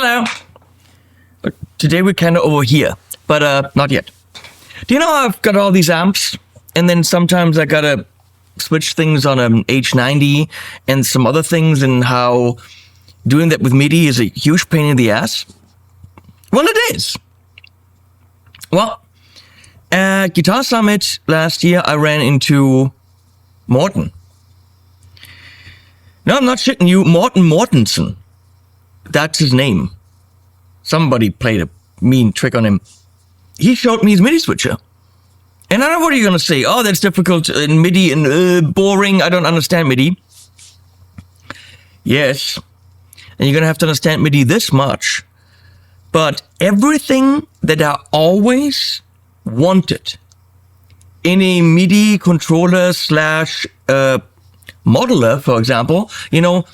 Hello. Today we're kind of over here, but not yet. Do you know I've got all these amps, and then sometimes I gotta switch things on an H90 and some other things, and how doing that with MIDI is a huge pain in the ass? Well, it is. Well, at Guitar Summit last year, I ran into Morten. No, I'm not shitting you. Morten Mortensen. That's his name. Somebody played a mean trick on him. He showed me his MIDI switcher. And I don't know what you're going to say. Oh, that's difficult in MIDI and boring. I don't understand MIDI. Yes. And you're going to have to understand MIDI this much. But everything that I always wanted in a MIDI controller slash modeler, for example, you know,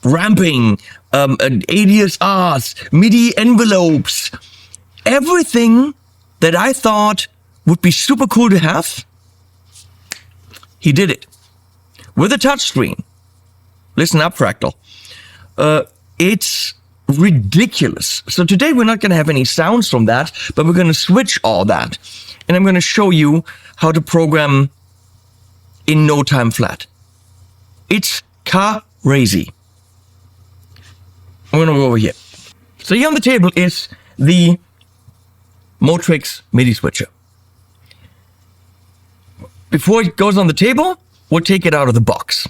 ramping, ADSRs, MIDI envelopes, everything that I thought would be super cool to have, he did it. With a touchscreen. Listen up, Fractal. It's ridiculous. So today we're not going to have any sounds from that, but we're going to switch all that. And I'm going to show you how to program in no time flat. It's crazy. I'm going to go over here. So here on the table is the Mortrix Midi switcher. Before it goes on the table, we'll take it out of the box.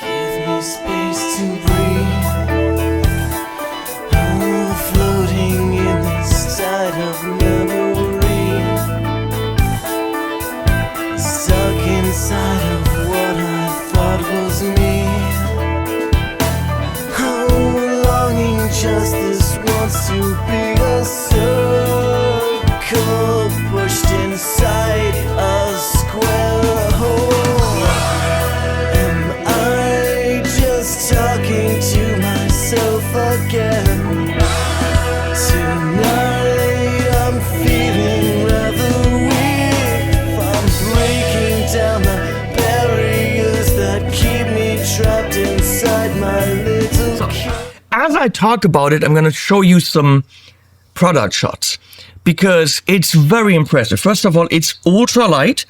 Give me space to breathe. I'm floating in this tide of memory, stuck inside of what I thought was me. Oh, longing justice wants to be a circle pushed inside a square hole. Am I just talking to myself again? Tonight I'm feeling rather weak. I'm breaking down the barriers that keep me trapped inside my little As I talk about it, I'm going to show you some product shots because it's very impressive. First of all, it's ultra light.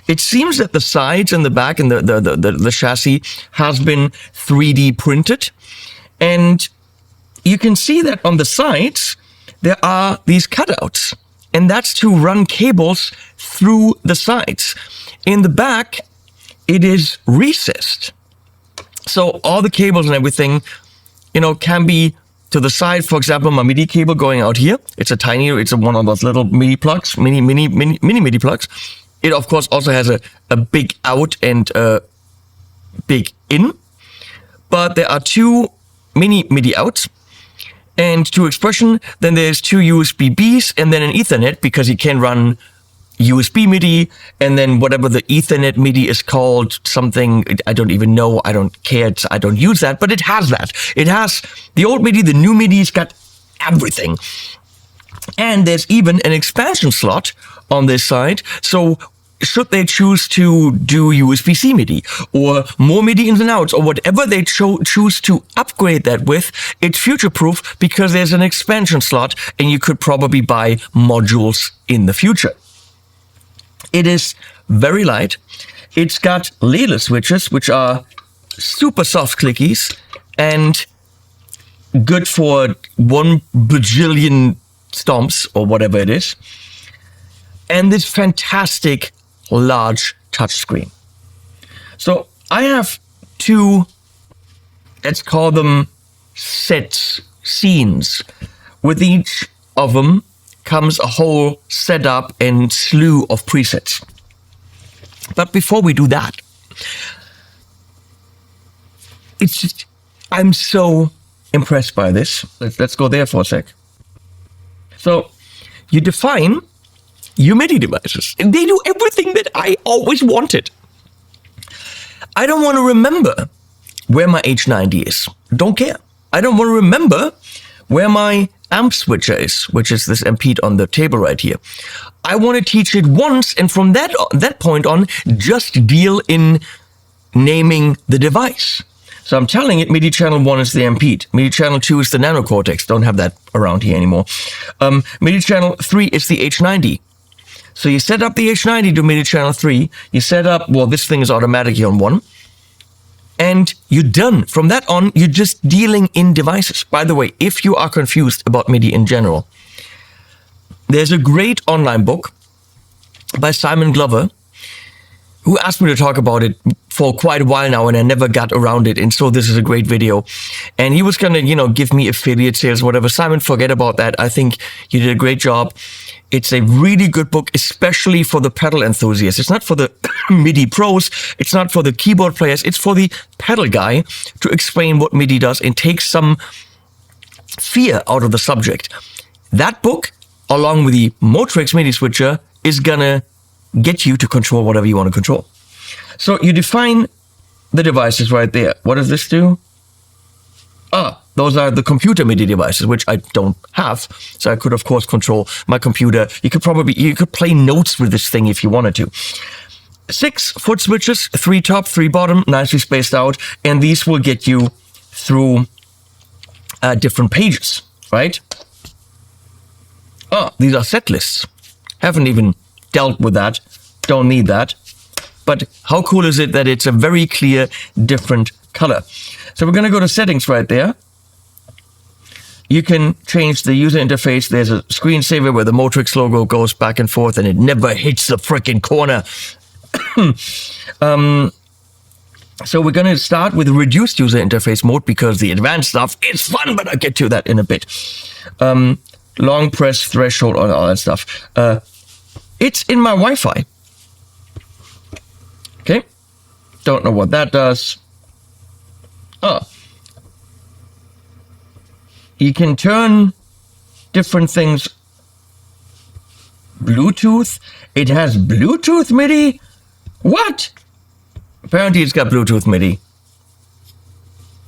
It seems that the sides and the back and the chassis has been 3D printed. And you can see that on the sides, there are these cutouts. And that's to run cables through the sides. In the back, it is recessed. So all the cables and everything, you know, can be to the side. For example, my MIDI cable going out here. It's one of those little MIDI plugs, mini MIDI plugs. It of course also has a big out and a big in. But there are two mini MIDI outs and two expression. Then there's two USB-Bs and then an Ethernet, because you can run USB MIDI, and then whatever the Ethernet MIDI is called, something, I don't even know, I don't care, I don't use that, but it has that. It has the old MIDI, the new MIDI's got everything. And there's even an expansion slot on this side, so should they choose to do USB-C MIDI, or more MIDI ins and outs, or whatever they choose to upgrade that with, it's future-proof because there's an expansion slot, and you could probably buy modules in the future. It is very light. It's got ladle switches, which are super soft clickies and good for 1 bajillion stomps or whatever it is. And this fantastic large touchscreen. So I have two, let's call them scenes. With each of them comes a whole setup and slew of presets. But before we do that, it's just, I'm so impressed by this. Let's go there for a sec. So you define your MIDI devices, and they do everything that I always wanted. I don't want to remember where my H90 is. Don't care. I don't want to remember where my amp switcher is, which is this MP on the table right here. I want to teach it once, and from that point on, just deal in naming the device. So I'm telling it MIDI channel 1 is the MP, MIDI channel 2 is the Nano Cortex, don't have that around here anymore. MIDI channel 3 is the H90. So you set up the H90 to MIDI channel 3, you set up, well, this thing is automatically on 1, and you're done. From that on, you're just dealing in devices. By the way, if you are confused about MIDI in general, there's a great online book by Simon Glover, who asked me to talk about it for quite a while now, and I never got around it. And so this is a great video. And he was going to, give me affiliate sales, whatever. Simon, forget about that. I think you did a great job. It's a really good book, especially for the pedal enthusiasts. It's not for the MIDI pros. It's not for the keyboard players. It's for the pedal guy to explain what MIDI does and take some fear out of the subject. That book, along with the Mortrix Midi switcher, is gonna get you to control whatever you want to control. So you define the devices right there. What does this do? Those are the computer MIDI devices, which I don't have. So I could, of course, control my computer. You could play notes with this thing if you wanted to. 6 foot switches, 3 top, 3 bottom, nicely spaced out. And these will get you through different pages, right? These are set lists. Haven't even dealt with that. Don't need that. But how cool is it that it's a very clear, different color? So we're going to go to settings right there. You can change the user interface. There's a screensaver where the Mortrix logo goes back and forth and it never hits the freaking corner. So we're going to start with reduced user interface mode because the advanced stuff is fun, but I'll get to that in a bit. Long press threshold, all that stuff. It's in my Wi-Fi. Okay. Don't know what that does. You can turn different things. Bluetooth. It has Bluetooth MIDI. What? Apparently it's got Bluetooth MIDI.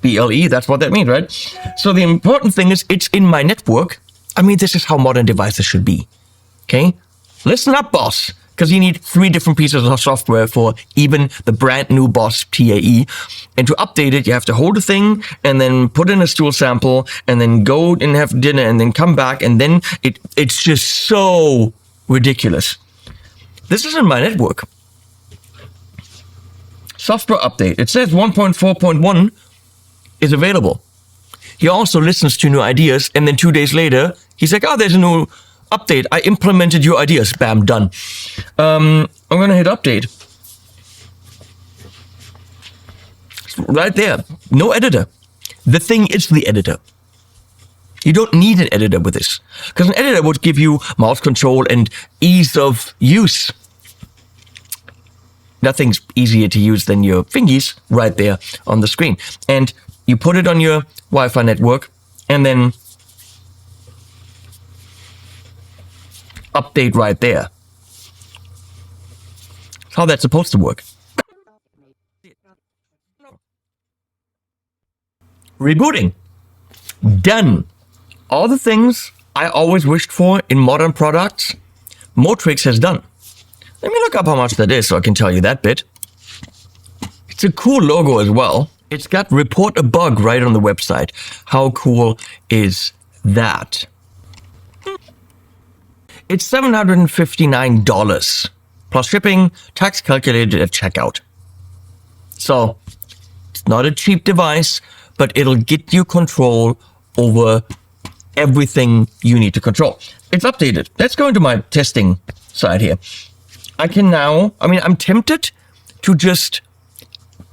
BLE, that's what that means, right? So the important thing is it's in my network. I mean, this is how modern devices should be. Okay? Listen up, boss. Because you need 3 different pieces of software for even the brand new Boss TAE. And to update it, you have to hold the thing and then put in a stool sample and then go and have dinner and then come back. And then it's just so ridiculous. This is in my network. Software update. It says 1.4.1 is available. He also listens to new ideas. And then 2 days later, he's like, there's a new update. I implemented your ideas. Bam, done. I'm going to hit update. Right there. No editor. The thing is the editor. You don't need an editor with this. Because an editor would give you mouse control and ease of use. Nothing's easier to use than your fingies right there on the screen. And you put it on your Wi-Fi network and then update right there. That's how that's supposed to work. Rebooting. Done. All the things I always wished for in modern products, Mortrix has done. Let me look up how much that is so I can tell you that bit. It's a cool logo as well. It's got report a bug right on the website. How cool is that? It's $759 plus shipping, tax calculated at checkout. So it's not a cheap device, but it'll get you control over everything you need to control. It's updated. Let's go into my testing side here. I can now, I'm tempted to just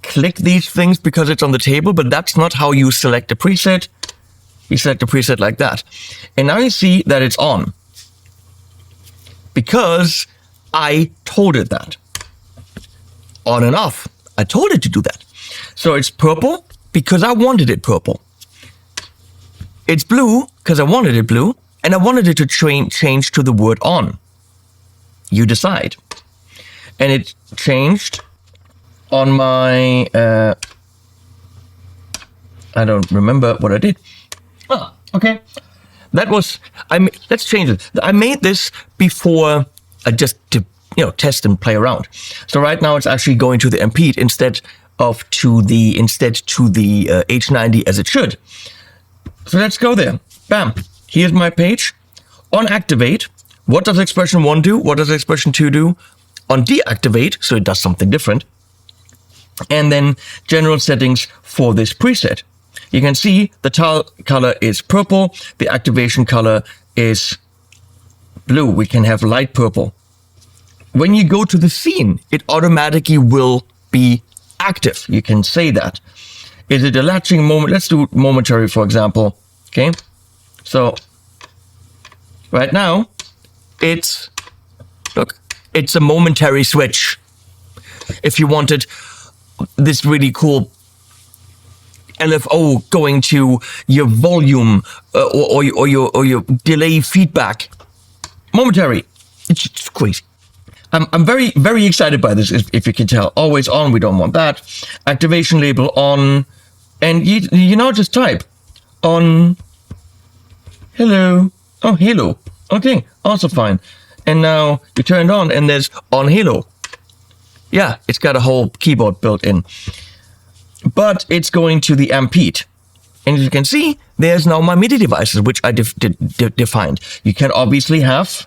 click these things because it's on the table, but that's not how you select a preset. You select a preset like that. And now you see that it's on. Because I told it that. On and off. I told it to do that. So it's purple because I wanted it purple. It's blue because I wanted it blue. And I wanted it to change to the word on. You decide. And it changed on my... I don't remember what I did. Okay. That was, let's change it. I made this before just to, test and play around. So right now it's actually going to the Ampede instead to the H90 as it should. So let's go there. Bam. Here's my page. On activate, what does expression 1 do? What does expression 2 do? On deactivate, so it does something different. And then general settings for this preset. You can see the tile color is purple. The activation color is blue. We can have light purple. When you go to the scene, it automatically will be active. You can say that. Is it a latching moment? Let's do momentary, for example. Okay. So right now it's a momentary switch. If you wanted this really cool LFO going to your volume or your delay feedback, momentary. It's crazy. I'm very, very excited by this, if you can tell. Always on, we don't want that. Activation label on, and you now just type on hello. Oh, halo. Okay, also fine. And now you turn it on and there's on halo. Yeah, it's got a whole keyboard built in. But it's going to the Ampede. And as you can see, there's now my MIDI devices, which I defined. You can obviously have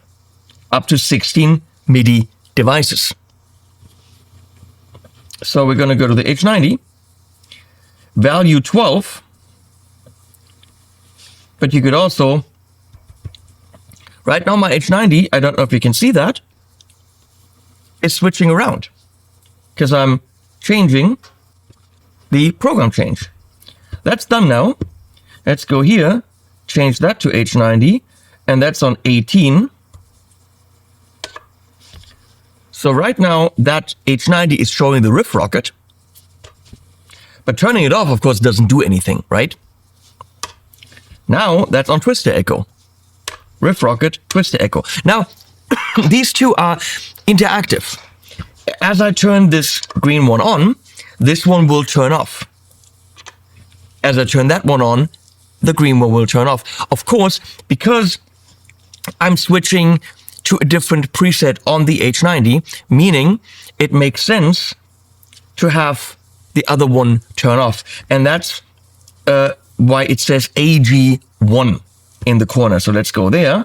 up to 16 MIDI devices. So we're going to go to the H90, value 12, but you could also, right now my H90, I don't know if you can see that, is switching around because I'm changing the program change. That's done now. Let's go here, change that to H90, and that's on 18. So right now, that H90 is showing the riff rocket, but turning it off, of course, doesn't do anything, right? Now, that's on Twister Echo. Riff rocket, Twister Echo. Now, these two are interactive. As I turn this green one on, this one will turn off. As I turn that one on, the green one will turn off. Of course, because I'm switching to a different preset on the H90, meaning it makes sense to have the other one turn off. And that's why it says AG1 in the corner. So let's go there.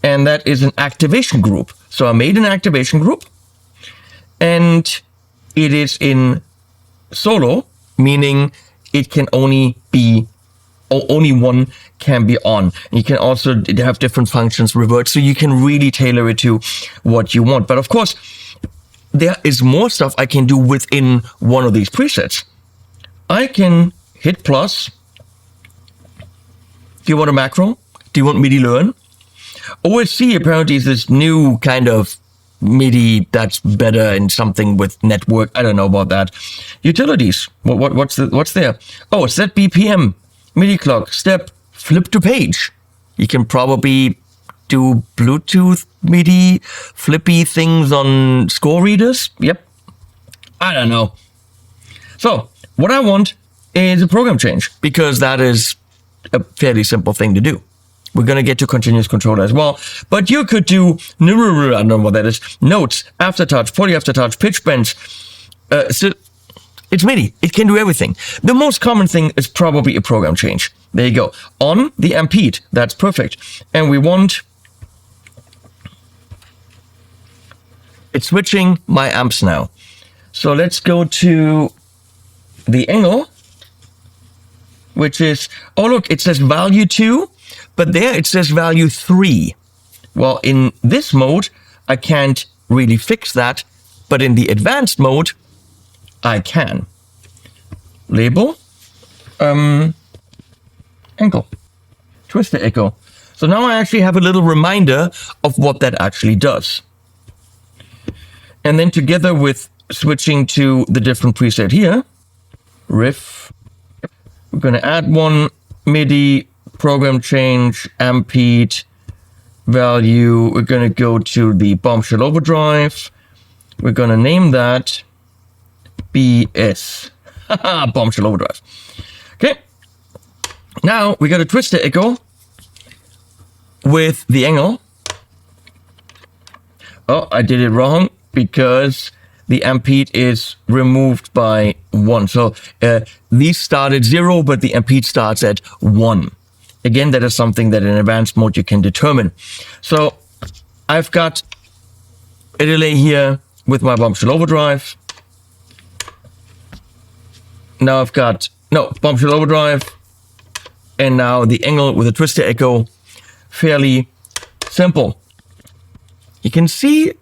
And that is an activation group. So I made an activation group, and it is in solo, meaning it can only one can be on. You can also have different functions revert, so you can really tailor it to what you want. But of course, there is more stuff I can do within one of these presets. I can hit plus. Do you want a macro? Do you want MIDI learn? OSC apparently is this new kind of MIDI that's better in something with network. I don't know about that. Utilities. What's there? Oh, set BPM, MIDI clock, step, flip to page. You can probably do Bluetooth MIDI flippy things on score readers. Yep. I don't know. So what I want is a program change, because that is a fairly simple thing to do. We're going to get to continuous controller as well, but you could do, I don't know what that is, notes, aftertouch, poly aftertouch, pitch bends. So it's MIDI. It can do everything. The most common thing is probably a program change. There you go. On the Ampede, that's perfect. And we want, it's switching my amps now. So let's go to the angle, which is, oh look, it says value 2. But there it says value 3. Well, in this mode, I can't really fix that. But in the advanced mode, I can. Label. Ankle. Twister echo. So now I actually have a little reminder of what that actually does. And then together with switching to the different preset here, riff, we're going to add one MIDI, program change, Ampede, value. We're going to go to the Bombshell Overdrive. We're going to name that BS. Bombshell Overdrive. Okay. Now we got a Twister echo, with the angle. Oh, I did it wrong because the ampere is removed by 1. So these start at 0, but the ampere starts at 1. Again, that is something that in advanced mode you can determine. So I've got a delay here with my bombshell overdrive. Now I've got, no, bombshell overdrive. And now the angle with a twistor echo. Fairly simple. You can see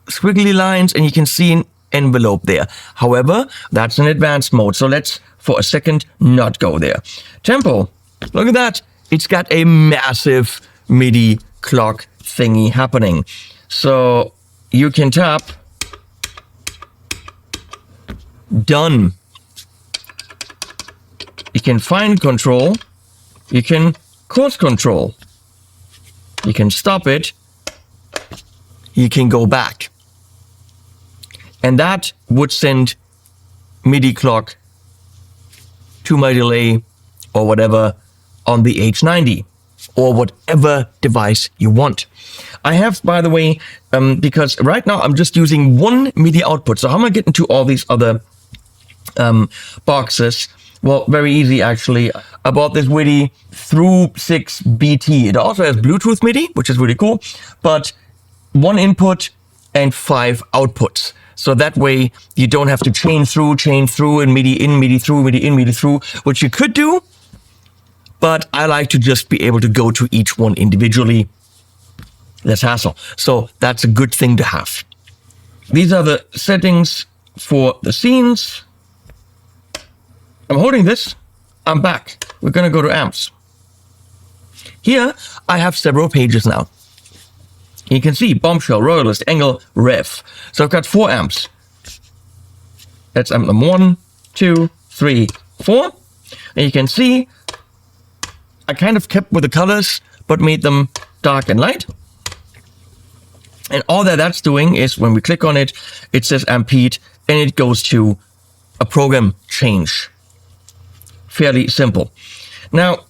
squiggly lines and you can see an envelope there. However, that's in advanced mode. So let's, for a second, not go there. Tempo. Look at that. It's got a massive MIDI clock thingy happening. So you can tap done. You can fine control. You can coarse control. You can stop it. You can go back. And that would send MIDI clock to my delay or whatever on the H90 or whatever device you want. I have, by the way, because right now I'm just using one MIDI output. So how am I getting to all these other boxes? Well, very easy actually. I bought this MIDI through 6BT. It also has Bluetooth MIDI, which is really cool, but 1 input and 5 outputs. So that way you don't have to chain through, and MIDI in, MIDI through, MIDI in, MIDI through, which you could do, but I like to just be able to go to each one individually. Less hassle. So that's a good thing to have. These are the settings for the scenes. I'm holding this. I'm back. We're going to go to amps. Here, I have several pages now. You can see bombshell, royalist, angle, rev. So I've got 4 amps. That's amp number 1, 2, 3, 4. And you can see I kind of kept with the colors, but made them dark and light. And all that that's doing is when we click on it, it says ampere and it goes to a program change. Fairly simple. Now,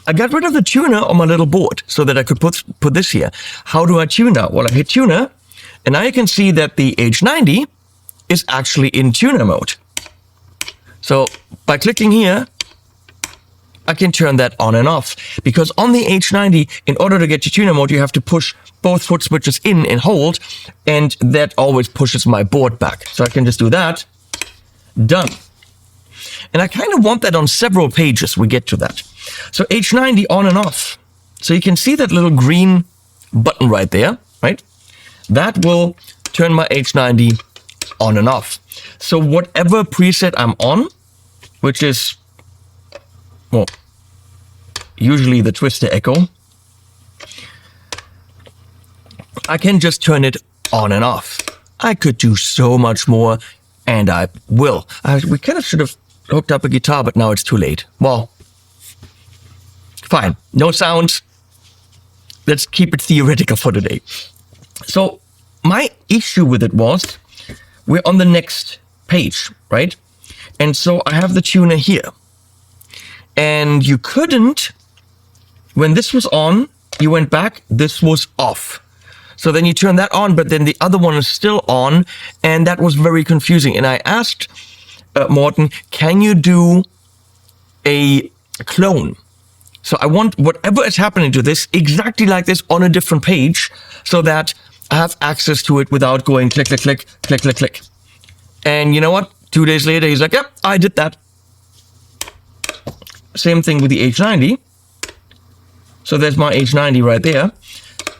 I got rid of the tuner on my little board so that I could put this here. How do I tune now? Well, I hit tuner, and now you can see that the H90 is actually in tuner mode. So by clicking here, I can turn that on and off. Because on the H90, in order to get to tuner mode, you have to push both foot switches in and hold, and that always pushes my board back. So I can just do that. Done. And I kind of want that on several pages. We get to that. So H90 on and off. So you can see that little green button right there, right? That will turn my H90 on and off. So whatever preset I'm on, which is, well, usually the twistor echo, I can just turn it on and off. I could do so much more, and I will. We kind of should have hooked up a guitar, but now it's too late. Well, fine. No sound. Let's keep it theoretical for today. So my issue with it was we're on the next page, right? And so I have the tuner here. And you couldn't, when this was on, you went back, this was off. So then you turn that on, but then the other one is still on, and that was very confusing. And I asked Morten, can you do a clone? So I want whatever is happening to this exactly like this on a different page so that I have access to it without going click, click, click, click, click, click. And you know what? 2 days later, he's like, yep, I did that. Same thing with the H90. So there's my H90 right there.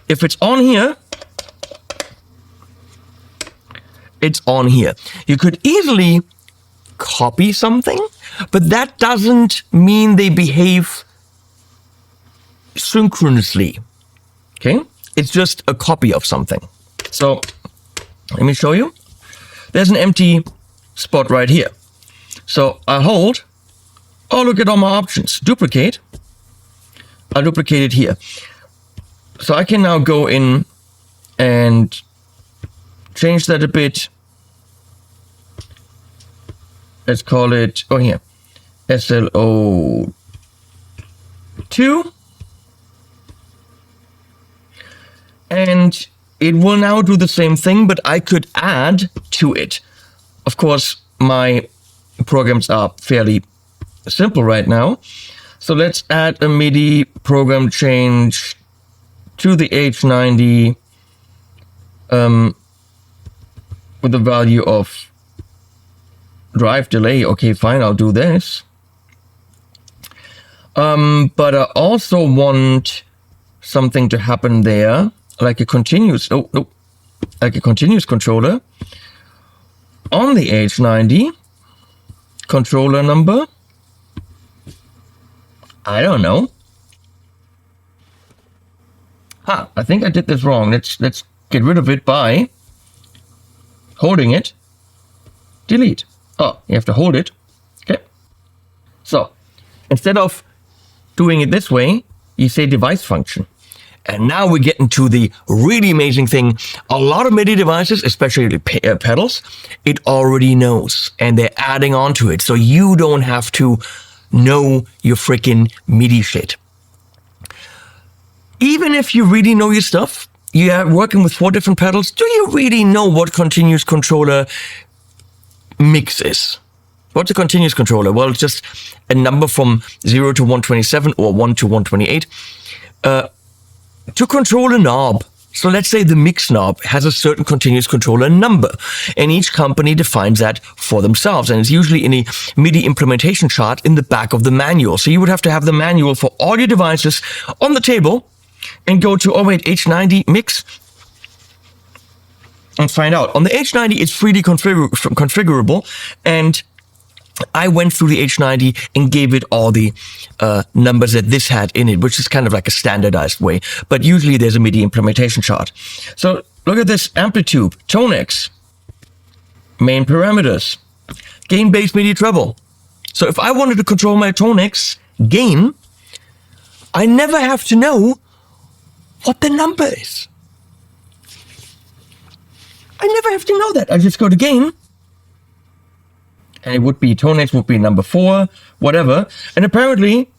If it's on here, it's on here. You could easily copy something, but that doesn't mean they behave synchronously. Okay? It's just a copy of something. So let me show you. There's an empty spot right here. So I hold. Oh, look at all my options. Duplicate. I'll duplicate it here. So I can now go in and change that a bit. Let's call it, oh, here, SLO2. And it will now do the same thing, but I could add to it. Of course, my programs are fairly simple right now. So let's add a MIDI program change to the H90 with the value of drive delay. Okay, fine, I'll do this. But I also want something to happen there, like a continuous, like a continuous controller on the H90. Controller number, I don't know. I think I did this wrong. Let's get rid of it by holding it. Delete. Oh, you have to hold it. Okay. So instead of doing it this way, you say device function. And now we get into the really amazing thing. A lot of MIDI devices, especially pedals, it already knows, and they're adding on to it. So you don't have to know your freaking MIDI shit. Even if you really know your stuff, you are working with 4 different pedals, do you really know what continuous controller mix is? What's a continuous controller? Well, it's just a number from 0 to 127 or 1 to 128. To control a knob. So let's say the mix knob has a certain continuous controller number, and each company defines that for themselves. And it's usually in a MIDI implementation chart in the back of the manual. So you would have to have the manual for all your devices on the table and go to, H90 mix and find out. On the H90, it's freely configurable, and I went through the H90 and gave it all the numbers that this had in it, which is kind of like a standardized way. But usually there's a MIDI implementation chart. So look at this amplitude, Tonex, main parameters, gain-based MIDI treble. So if I wanted to control my Tonex gain, I never have to know what the number is. I never have to know that. I just go to gain, and it would be, Tonex would be number 4, whatever. And apparently,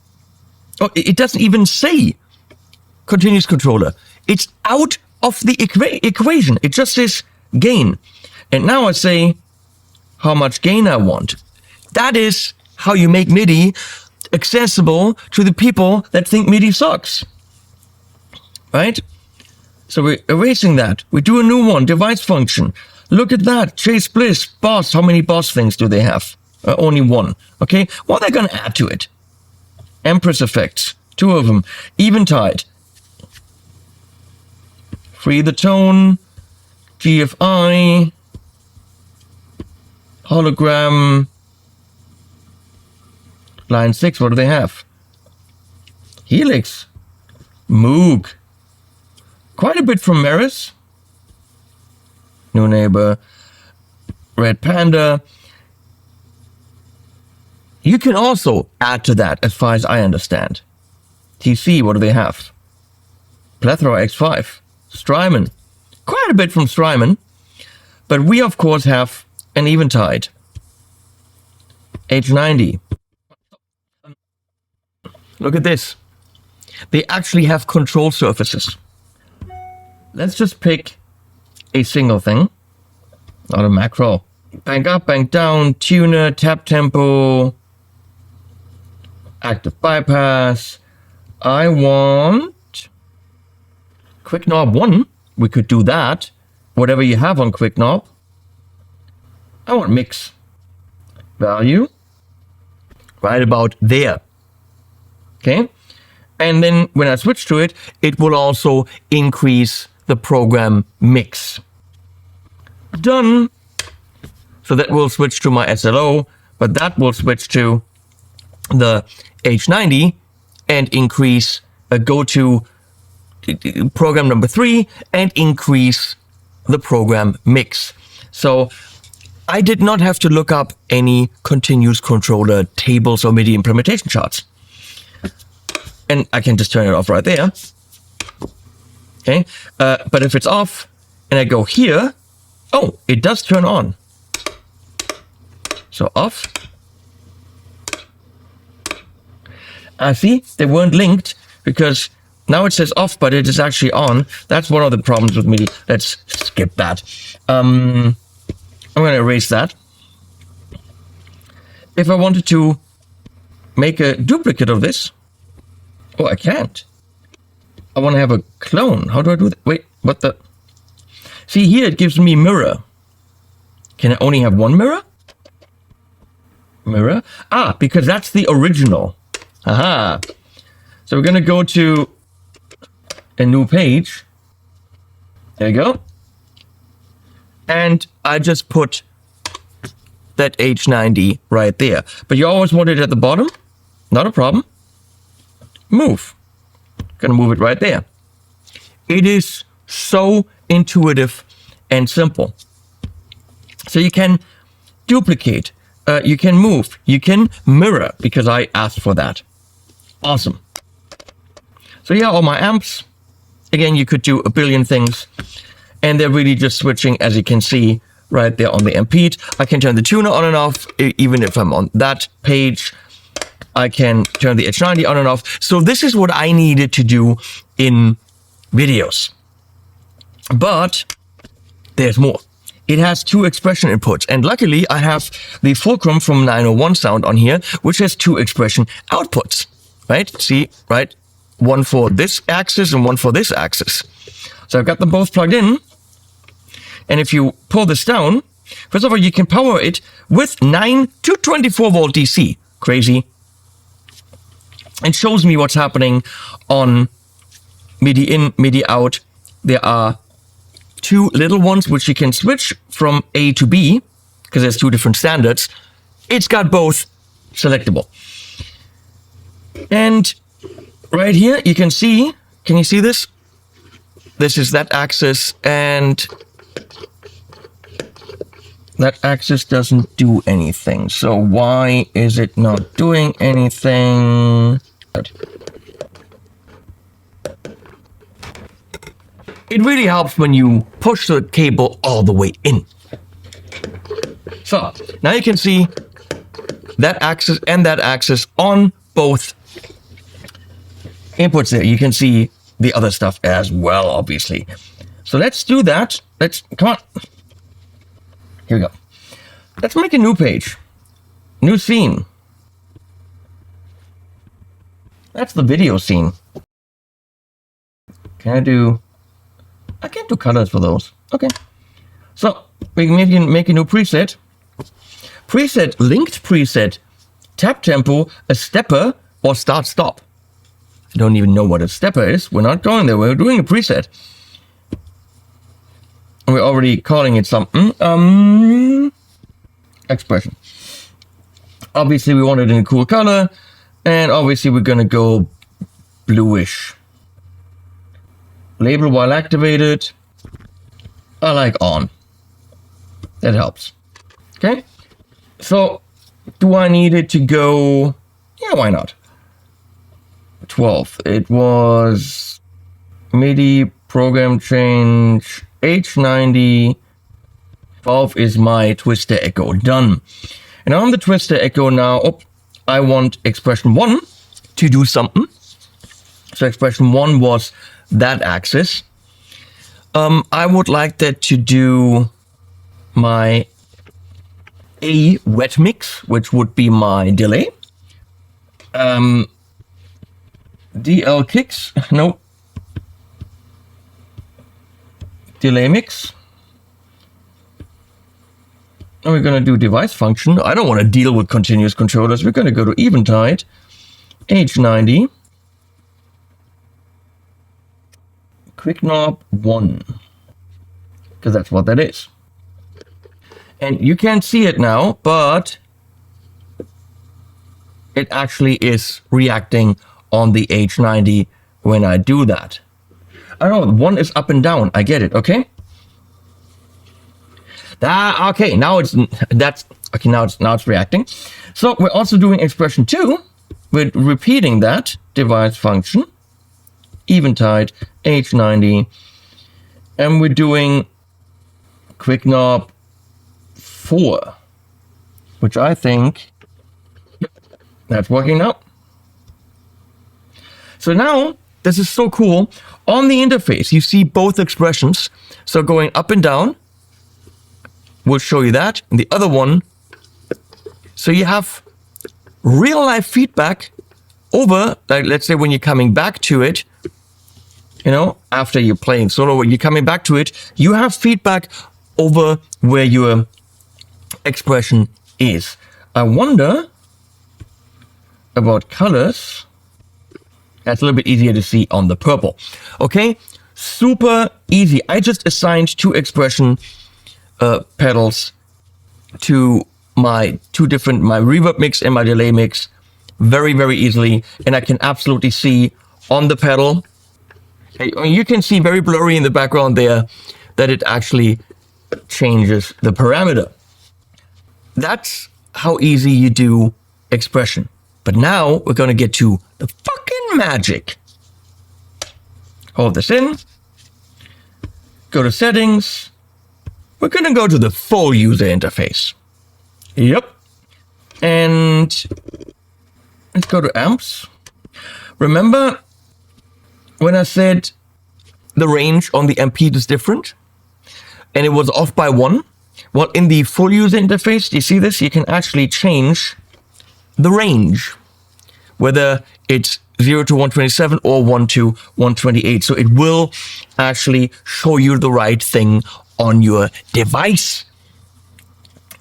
it doesn't even say continuous controller. It's out of the equation. It just says gain. And now I say how much gain I want. That is how you make MIDI accessible to the people that think MIDI sucks. Right? So we're erasing that. We do a new one, device function. Look at that, Chase Bliss, Boss. How many Boss things do they have? Only 1. Okay, what are they going to add to it? Empress effects, 2 of them. Eventide. Free the tone. GFI. Hologram. Line 6, what do they have? Helix. Moog. Quite a bit from Maris. New Neighbor, Red Panda. You can also add to that, as far as I understand. TC, what do they have? Plethora X5, Strymon. Quite a bit from Strymon. But we, of course, have an Eventide. H90. Look at this. They actually have control surfaces. Let's just pick a single thing, not a macro. Bank up, bank down, tuner, tap tempo, active bypass. I want quick knob 1. We could do that. Whatever you have on quick knob. I want mix. Value. Right about there. Okay. And then when I switch to it, it will also increase the program mix. Done. So that will switch to my SLO, but that will switch to the H90 and increase, go to program number 3 and increase the program mix. So I did not have to look up any continuous controller tables or MIDI implementation charts. And I can just turn it off right there. Okay, but if it's off and I go here, it does turn on. So off. See, they weren't linked because Now it says off, but it is actually on. That's one of the problems with MIDI. Let's skip that. I'm going to erase that. If I wanted to make a duplicate of this, oh, I can't. I want to have a clone. How do I do that? Wait, what the? See, here it gives me mirror. Can I only have one mirror? Mirror? Ah, because that's the original. Aha. So we're going to go to a new page. There you go. And I just put that H90 right there. But you always want it at the bottom. Not a problem. Move. Gonna move it right there. It is so intuitive and simple. So you can duplicate, you can move, you can mirror, because I asked for that. Awesome. So yeah, all my amps. Again, you could do a billion things, and they're really just switching, as you can see right there on the MP. I can turn the tuner on and off, even if I'm on that page. I can turn the H90 on and off. So this is what I needed to do in videos. But there's more. It has 2 expression inputs, and luckily I have the Fulcrum from 901 Sound on here, which has 2 expression outputs, right? See, right? One for this axis and one for this axis. So I've got them both plugged in, and if you pull this down, first of all, you can power it with 9 to 24 volt DC. Crazy. It shows me what's happening on MIDI in, MIDI out. There are 2 little ones which you can switch from A to B, because there's 2 different standards. It's got both selectable. And right here you can see, can you see this? This is that axis, and that axis doesn't do anything. So why is it not doing anything? It really helps when you push the cable all the way in. So now you can see that axis and that axis on both inputs there. You can see the other stuff as well, obviously. So let's do that. Come on. Here we go. Let's make a new page. New scene. That's the video scene. I can't do colors for those. Okay. So we can make a new preset. Linked preset. Tap tempo, a stepper, or start stop. I don't even know what a stepper is. We're not going there. We're doing a preset. We're already calling it something. Expression. Obviously, we want it in a cool color, and obviously, we're gonna go bluish. Label while activated. I like on. That helps. Okay. So, do I need it to go? Yeah, why not? 12. It was MIDI program change. H90, 12 is my twister echo, done. And on the twister echo now, I want expression 1 to do something. So expression 1 was that axis. I would like that to do my A wet mix, which would be my delay. DL kicks, no. Delay mix. And we're going to do device function. I don't want to deal with continuous controllers. We're going to go to Eventide, H90, quick knob 1, because that's what that is. And you can't see it now, but it actually is reacting on the H90 when I do that. I don't know, 1 is up and down. I get it, okay? Okay, now it's reacting. So we're also doing expression 2 with repeating that device function, Eventide, H90, and we're doing quick knob 4, which I think that's working now. So now this is so cool. On the interface, you see both expressions. So going up and down, we'll show you that. And the other one, so you have real life feedback over, like, let's say when you're coming back to it, you know, after you're playing solo, when you're coming back to it, you have feedback over where your expression is. I wonder about colors. That's a little bit easier to see on the purple. Okay, super easy. I just assigned two expression pedals to my my reverb mix and my delay mix very, very easily. And I can absolutely see on the pedal, you can see very blurry in the background there that it actually changes the parameter. That's how easy you do expression. But now we're going to get to the fucking magic. Hold this in. Go to settings. We're going to go to the full user interface. Yep. And let's go to amps. Remember when I said the range on the MP is different and it was off by 1? Well, in the full user interface, do you see this? You can actually change the range, whether it's 0 to 127 or 1 to 128. So it will actually show you the right thing on your device.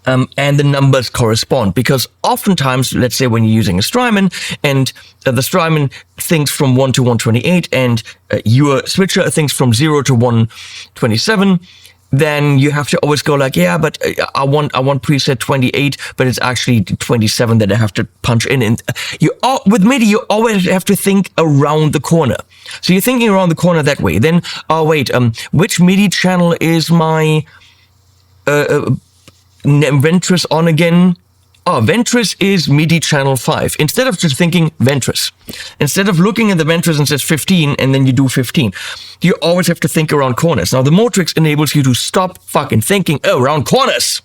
And the numbers correspond, because oftentimes, let's say when you're using a Strymon and the Strymon thinks from 1 to 128 and your switcher thinks from 0 to 127, then you have to always go like, yeah, but I want preset 28, but it's actually 27 that I have to punch in. And with MIDI, you always have to think around the corner. So you're thinking around the corner that way. Then, oh wait, which MIDI channel is my Ventris on again? Oh, Ventris is MIDI channel 5. Instead of just thinking Ventris, instead of looking at the Ventris and says 15 and then you do 15, you always have to think around corners. Now, the Mortrix enables you to stop fucking thinking around corners.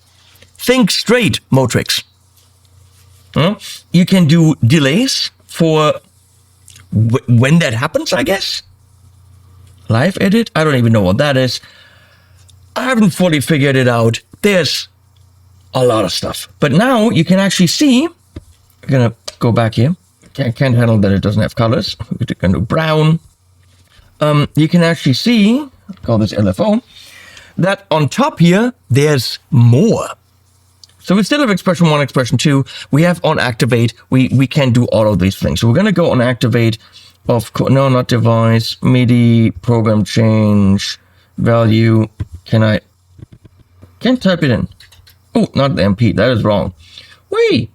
Think straight, Mortrix. You can do delays for when that happens, I guess. Live edit? I don't even know what that is. I haven't fully figured it out. There's a lot of stuff. But now you can actually see, I'm gonna go back here. Can't handle that it doesn't have colors. We're gonna do brown. You can actually see, call this LFO, that on top here, there's more. So we still have expression 1, expression 2. We have on activate. We can do all of these things. So we're gonna go on activate of, no, not device, MIDI, program change, value. Can't type it in. Oh, not the MP, that is wrong. Wait,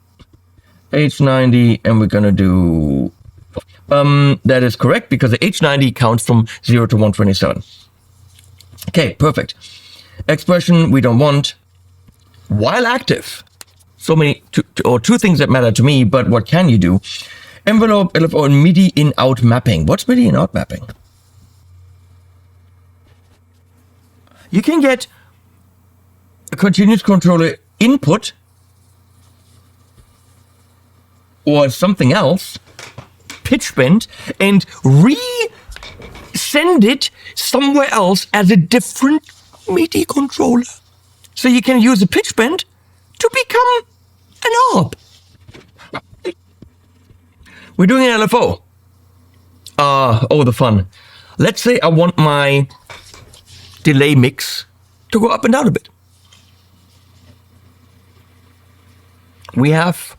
H90, and we're gonna do, that is correct, because the H90 counts from 0 to 127. Okay, perfect. Expression we don't want. While active, so many, two things that matter to me, but what can you do? Envelope, LFO, and MIDI in-out mapping. What's MIDI in-out mapping? You can get a continuous controller input or something else, pitch bend, and send it somewhere else as a different MIDI controller. So you can use a pitch bend to become an ARP. We're doing an LFO. Oh, the fun. Let's say I want my delay mix to go up and down a bit. We have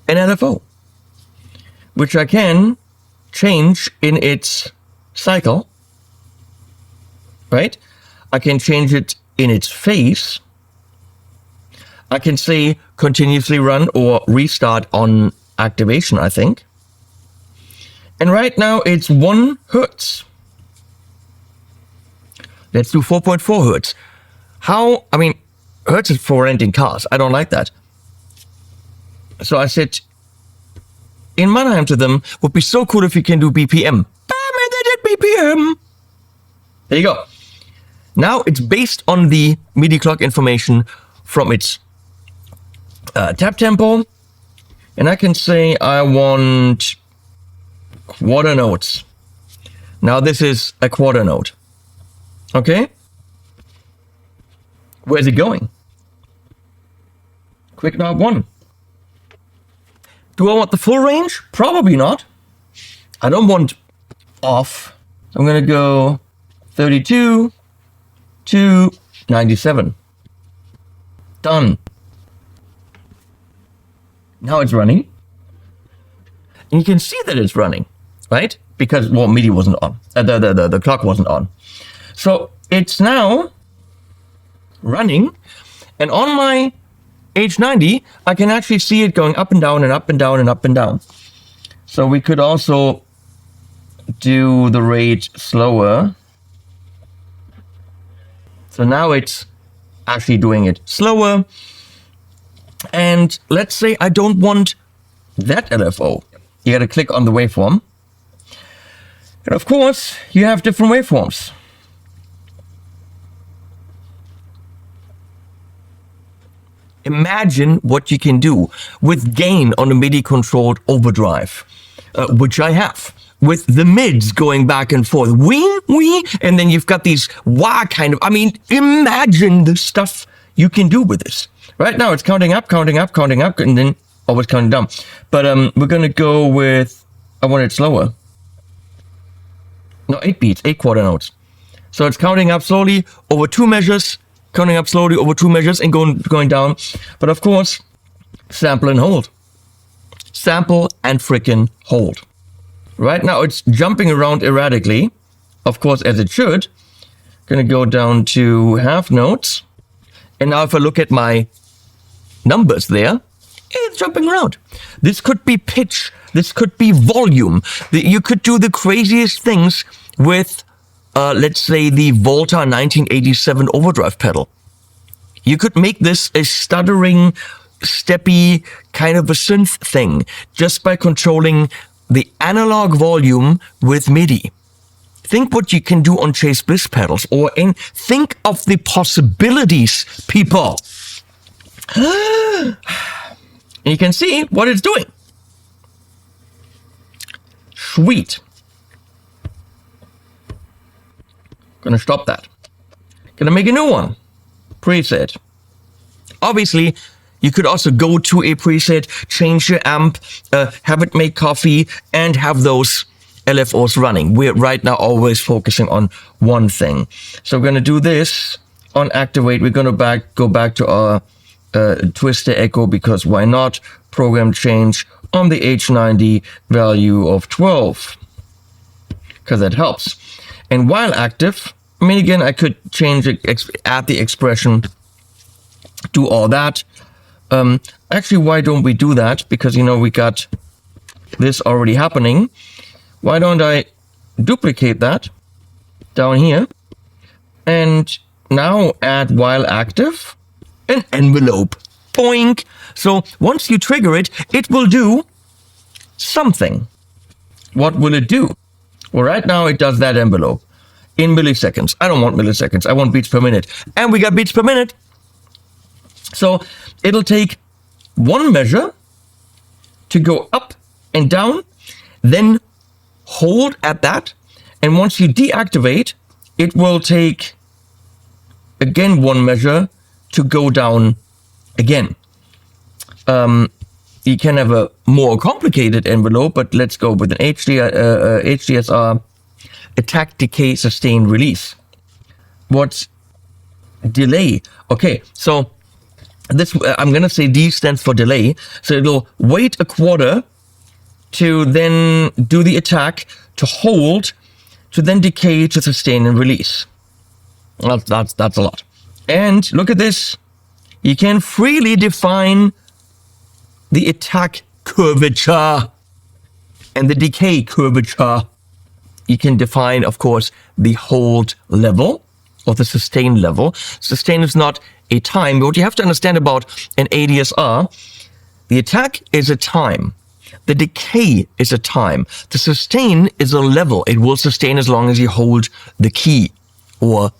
an LFO, which I can change in its cycle, right? I can change it in its phase. I can say continuously run or restart on activation, I think. And right now it's 1 Hertz. Let's do 4.4 Hertz. Hertz is for renting cars. I don't like that. So I said, in Mannheim to them, would be so cool if you can do BPM. Bam, and they did BPM. There you go. Now it's based on the MIDI clock information from its tap tempo. And I can say I want water notes. Now this is a quarter note. Okay? Where's it going? Quick knob 1. Do I want the full range? Probably not. I don't want off. I'm gonna go 32 to 97. Done. Now it's running. And you can see that it's running, right? Because, well, MIDI wasn't on. The clock wasn't on. So it's now running. And on my H90, I can actually see it going up and down and up and down and up and down. So we could also do the rate slower. So now it's actually doing it slower. And let's say I don't want that LFO. You gotta click on the waveform. And of course, you have different waveforms. Imagine what you can do with gain on a MIDI controlled overdrive, which I have, with the mids going back and forth, wee, and then you've got these wah kind of, I mean, imagine the stuff you can do with this. Right now it's counting up, and then always counting down. But we're gonna go with, I want it slower. No, 8 beats, 8 quarter notes. So it's counting up slowly over 2 measures, counting up slowly over 2 measures and going down. But of course, sample and hold. Sample and frickin' hold. Right now it's jumping around erratically, of course, as it should. Gonna go down to half notes. And now if I look at my numbers there, it's jumping around. This could be pitch. This could be volume. You could do the craziest things with, let's say, the Volta 1987 overdrive pedal. You could make this a stuttering, steppy kind of a synth thing just by controlling the analog volume with MIDI. Think what you can do on Chase Bliss pedals, think of the possibilities, people. And you can see what it's doing. Sweet. Gonna stop that. Gonna make a new one. Preset. Obviously, you could also go to a preset, change your amp, have it make coffee, and have those LFOs running. We're right now always focusing on one thing. So we're gonna do this on activate. We're gonna go back to our twister echo, because why not? Program change on the H90 value of 12, because that helps. And while active, I mean, again, I could change it, add the expression, do all that. Actually, why don't we do that? Because, you know, we got this already happening. Why don't I duplicate that down here and now add while active an envelope. Boink. So once you trigger it, it will do something. What will it do? Well, right now it does that envelope in milliseconds. I don't want milliseconds. I want beats per minute. And we got beats per minute. So it'll take one measure to go up and down, then hold at that. And once you deactivate, it will take again one measure to go down again. You can have a more complicated envelope, but let's go with an HDSR attack, decay, sustain, release. What's delay? Okay, so this, I'm gonna say D stands for delay. So it'll wait a quarter to then do the attack, to hold, to then decay, to sustain and release. That's a lot. And look at this. You can freely define the attack curvature and the decay curvature. You can define, of course, the hold level or the sustain level. Sustain is not a time, but what you have to understand about an ADSR, the attack is a time. The decay is a time. The sustain is a level. It will sustain as long as you hold the key or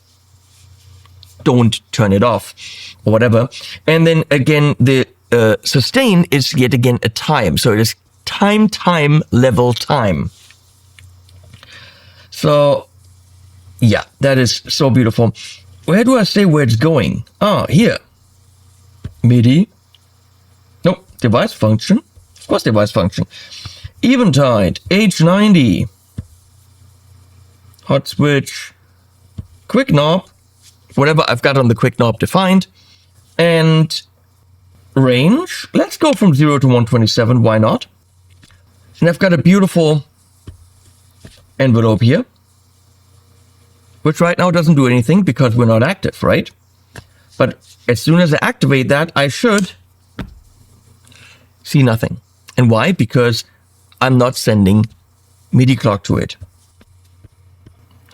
don't turn it off or whatever. And then again, the sustain is yet again a time. So it is time, level, time. So, yeah, that is so beautiful. Where do I say where it's going? Ah, here. MIDI. Nope, device function. Of course, device function. Eventide, H90. Hot switch. Quick knob. Whatever I've got on the quick knob defined. And range. Let's go from 0 to 127. Why not? And I've got a beautiful envelope here, which right now doesn't do anything because we're not active, right? But as soon as I activate that, I should see nothing. And why? Because I'm not sending MIDI clock to it.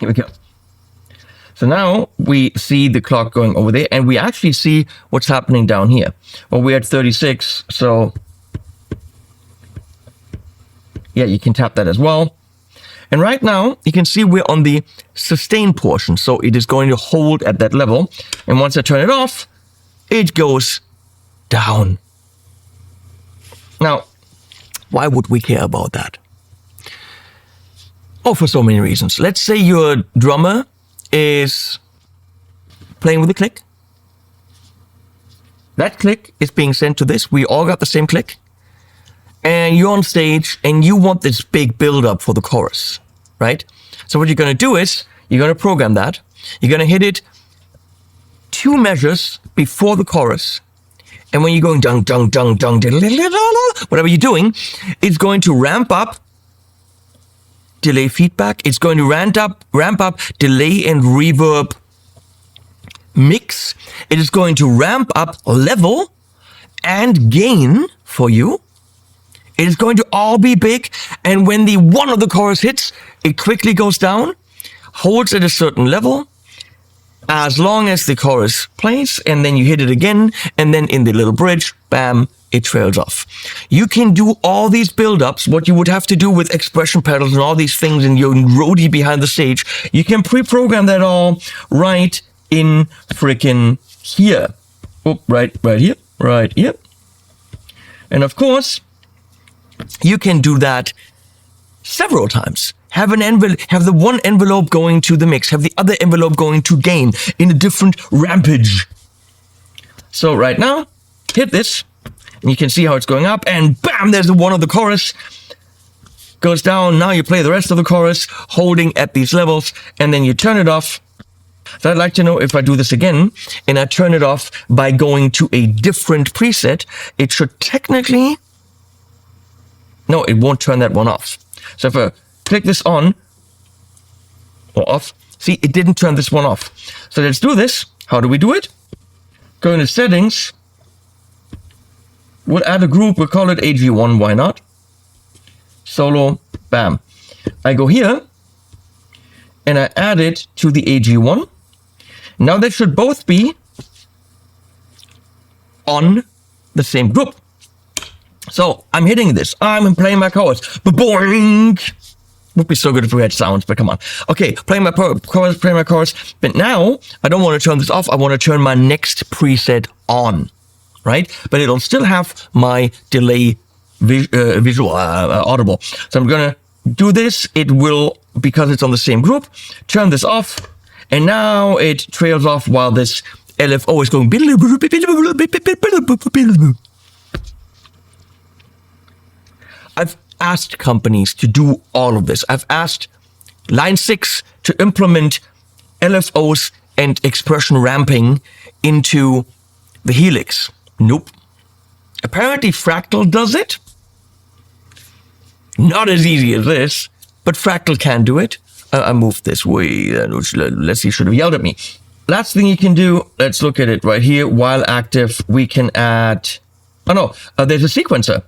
Here we go. So now we see the clock going over there, and we actually see what's happening down here. Well, we're at 36, so yeah, you can tap that as well. And right now, you can see we're on the sustain portion, so it is going to hold at that level. And once I turn it off, it goes down. Now, why would we care about that? Oh, for so many reasons. Let's say your drummer is playing with a click. That click is being sent to this. We all got the same click. And you're on stage and you want this big build-up for the chorus, right? So what you're going to do is you're going to program that. You're going to hit it 2 measures before the chorus. And when you're going dung, dung, dung, dung, whatever you're doing, it's going to ramp up delay feedback. It's going to ramp up delay and reverb mix. It is going to ramp up level and gain for you. It is going to all be big, and when the one of the chorus hits, it quickly goes down, holds at a certain level, as long as the chorus plays, and then you hit it again, and then in the little bridge, bam, it trails off. You can do all these build-ups, what you would have to do with expression pedals and all these things in your roadie behind the stage. You can pre-program that all right in frickin' here. Oh, right here. And of course, you can do that several times. Have the one envelope going to the mix, have the other envelope going to gain in a different rampage. So right now, hit this, and you can see how it's going up, and bam, there's the one of the chorus. Goes down, now you play the rest of the chorus, holding at these levels, and then you turn it off. So I'd like to know if I do this again, and I turn it off by going to a different preset, it should technically... No, it won't turn that one off. So if I click this on or off, see, it didn't turn this one off. So let's do this. How do we do it? Go into settings. We'll add a group. We'll call it AG1. Why not? Solo. Bam. I go here and I add it to the AG1. Now they should both be on the same group. So I'm hitting this. I'm playing my chorus. Boing! Would be so good if we had sounds, but come on. Okay, playing my chorus. But now I don't want to turn this off. I want to turn my next preset on, right? But it'll still have my delay visual audible. So I'm gonna do this. It will, because it's on the same group, turn this off, and now it trails off while this LFO is going. I've asked companies to do all of this. I've asked Line 6 to implement LFOs and expression ramping into the Helix. Nope. Apparently Fractal does it. Not as easy as this, but Fractal can do it. I moved this way. Let's see, should have yelled at me. Last thing you can do, let's look at it right here. While active, we can add... there's a sequencer,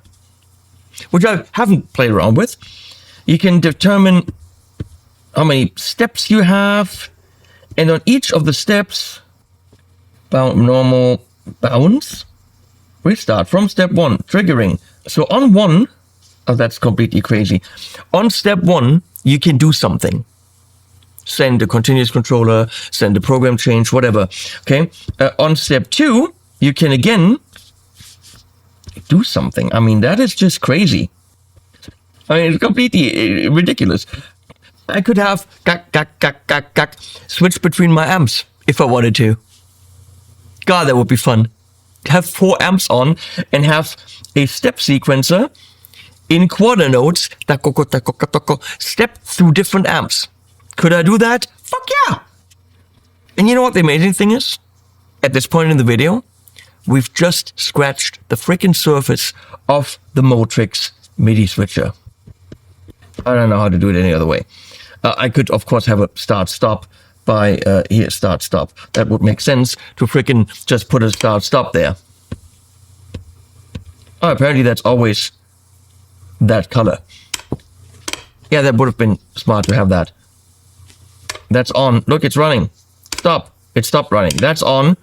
which I haven't played around with. You can determine how many steps you have, and on each of the steps, normal bounds, we start from step 1, triggering. So on 1, that's completely crazy. On step 1, you can do something. Send a continuous controller, send a program change, whatever. Okay. On step 2, you can again do something. I mean, that is just crazy. I mean, it's completely ridiculous. I could have switch between my amps if I wanted to. God, that would be fun. Have 4 amps on and have a step sequencer in quarter notes, step through different amps. Could I do that? Fuck yeah! And you know what the amazing thing is? At this point in the video, we've just scratched the freaking surface of the Mortrix Midi switcher. I don't know how to do it any other way. I could, of course, have a start-stop by here, start-stop. That would make sense to freaking just put a start-stop there. Oh, apparently that's always that color. Yeah, that would have been smart to have that. That's on. Look, it's running. Stop. It stopped running. That's on.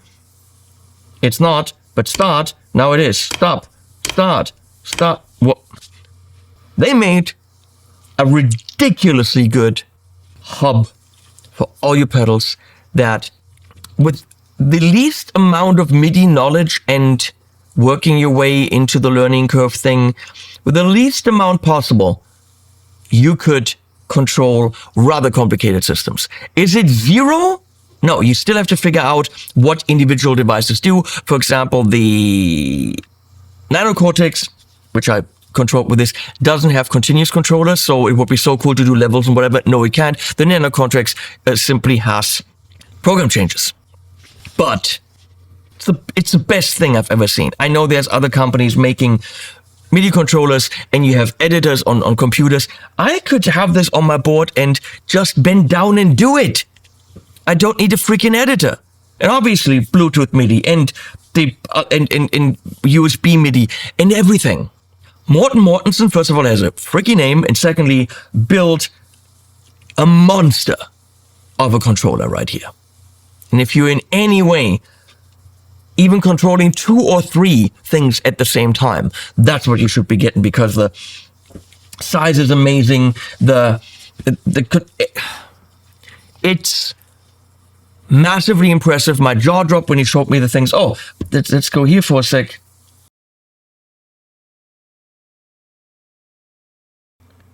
It's not, but start. Now it is. Stop. Start. Stop. What? They made a ridiculously good hub for all your pedals that, with the least amount of MIDI knowledge and working your way into the learning curve thing, with the least amount possible, you could control rather complicated systems. Is it zero? No, you still have to figure out what individual devices do. For example, the Nano Cortex, which I control with this, doesn't have continuous controllers, so it would be so cool to do levels and whatever. No, it can't. The Nano Cortex simply has program changes. But it's the best thing I've ever seen. I know there's other companies making MIDI controllers and you have editors on computers. I could have this on my board and just bend down and do it. I don't need a freaking editor. And obviously Bluetooth MIDI and the and USB MIDI and everything. Mortensen, first of all, has a freaking name, and secondly, built a monster of a controller right here. And if you're in any way even controlling 2 or 3 things at the same time, that's what you should be getting, because the size is amazing. It's massively impressive. My jaw dropped when he showed me the things. Oh, let's go here for a sec.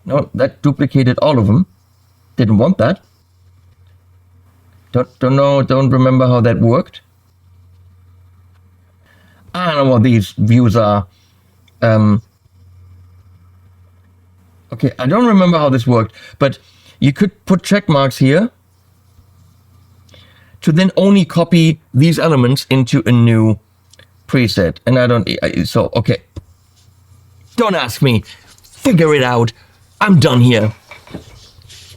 No, that duplicated all of them. Didn't want that. Don't know, don't remember how that worked. I don't know what these views are. Okay, I don't remember how this worked, but you could put check marks here to then only copy these elements into a new preset. And so, okay. Don't ask me. Figure it out. I'm done here.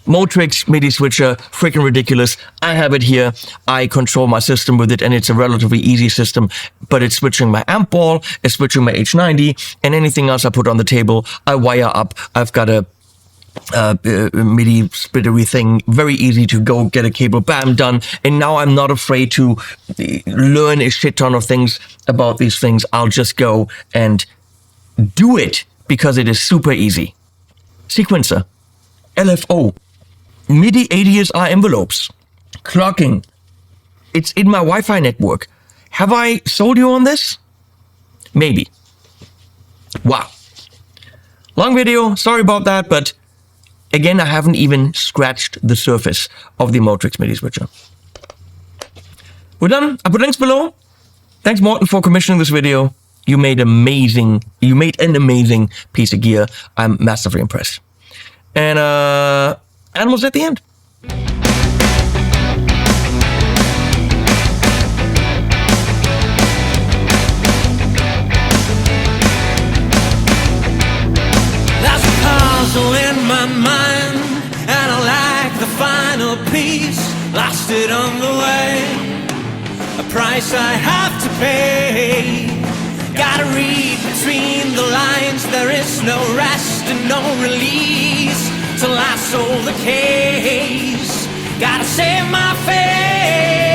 Mortrix Midi switcher, freaking ridiculous. I have it here. I control my system with it, and it's a relatively easy system, but it's switching my amp ball, it's switching my H90, and anything else I put on the table, I wire up. I've got a MIDI splittery thing, very easy to go get a cable, bam, done. And now I'm not afraid to learn a shit ton of things about these things. I'll just go and do it because it is super easy. Sequencer, LFO, MIDI ADSR envelopes, clocking. It's in my Wi-Fi network. Have I sold you on this? Maybe. Wow. Long video, sorry about that, but again, I haven't even scratched the surface of the Mortrix Midi switcher. We're done. I put links below. Thanks, Morten, for commissioning this video. You made an amazing piece of gear. I'm massively impressed. And animals at the end. There's a puzzle in my mind, and I like the final piece. Lost it on the way, a price I have to pay. Gotta read between the lines, there is no rest and no release till I solve the case. Gotta save my face.